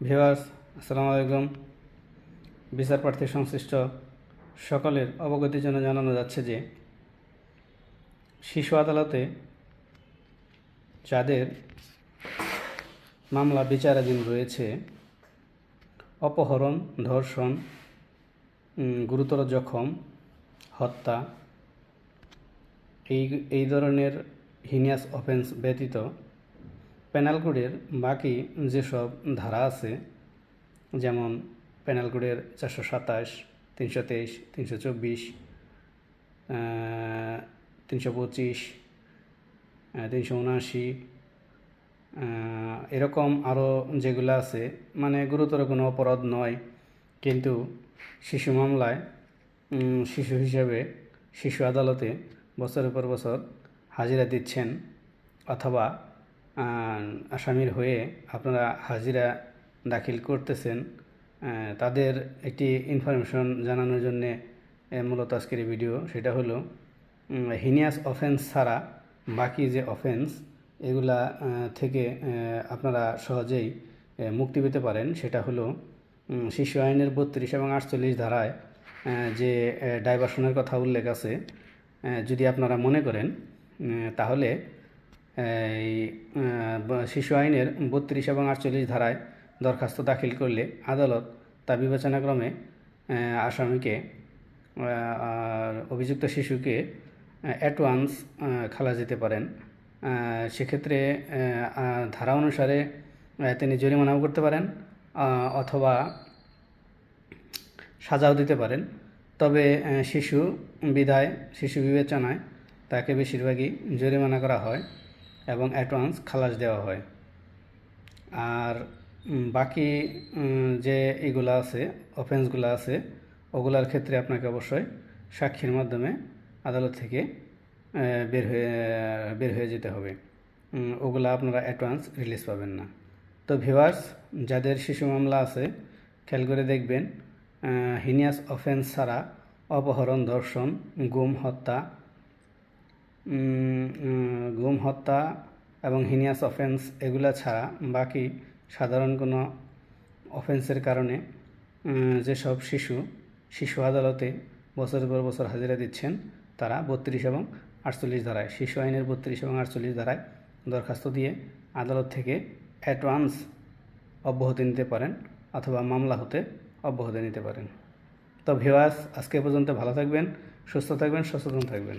Viewers, আসসালামু আলাইকুম। বিচার প্রার্থী সংশ্লিষ্ট সকলের অবগতির জন্য জানানো যাচ্ছে যে শিশু আদালতে যাদের মামলা বিচারাধীন রয়েছে, অপহরণ, ধর্ষণ, গুরুতর জখম, হত্যা, এই ধরনের হিনিয়াস অফেন্স ব্যতীত পেনাল কোডের বাকি যেসব ধারা আছে, যেমন পেনাল কোডের 427, 323, 324, 325, 379, এরকম আরও যেগুলো আছে, মানে গুরুতর কোনো অপরাধ নয়, কিন্তু শিশু মামলায় শিশু হিসেবে শিশু আদালতে বছরের পর বছর হাজিরা দিচ্ছেন, অথবা আসামির হয়ে আপনারা হাজিরা দাখিল করতেছেন, তাদের একটি ইনফরমেশন জানানোর জন্যে মূলত আজকের এই ভিডিও। সেটা হলো হিনিয়াস অফেন্স ছাড়া বাকি যে অফেন্স, এগুলা থেকে আপনারা সহজেই মুক্তি পেতে পারেন। সেটা হলো শিশু আইনের 32 এবং 48 ধারায় যে ডাইভারশনের কথা উল্লেখ আছে, যদি আপনারা মনে করেন তাহলে এই শিশু আইনের 32 এবং 48 ধারায় দরখাস্ত দাখিল করলে আদালত তা বিবেচনাক্রমে আসামিকে, অভিযুক্ত শিশুকে অ্যাডভান্স খালাস দিতে পারেন। সেক্ষেত্রে ধারা অনুসারে তিনি জরিমানাও করতে পারেন, অথবা সাজাও দিতে পারেন। তবে শিশু বিবেচনায় তাকে বেশিরভাগই জরিমানা করা হয় এবং অ্যাডভান্স খালাস দেওয়া হয়। আর বাকি যে এগুলো আছে, অফেন্সগুলো আছে, ওগুলার ক্ষেত্রে আপনাকে অবশ্যই সাক্ষীর মাধ্যমে আদালত থেকে বের হয়ে যেতে হবে। ওগুলা আপনারা অ্যাডভান্স রিলিজ পাবেন না। তো ভিউয়ার্স, যাদের শিশু মামলা আছে, খেয়াল করে দেখবেন, হিনিয়াস অফেন্স ছাড়া অপহরণ, ধর্ষণ, গুম হত্যা এবং হিনিয়াস অফেন্স এগুলা ছাড়া বাকি সাধারণ কোনো অফেন্সের কারণে যেসব শিশু আদালতে বছরের পর বছর হাজিরা দিচ্ছেন, তারা 32 এবং 48 ধারায়, শিশু আইনের 32 এবং 48 ধারায় দরখাস্ত দিয়ে আদালত থেকে অ্যাডভান্স অব্যাহতি নিতে পারেন, অথবা মামলা হতে অব্যাহতি নিতে পারেন। তো ভিউয়ার্স, আজকে পর্যন্ত ভালো থাকবেন, সুস্থ থাকবেন, সচেতন থাকবেন।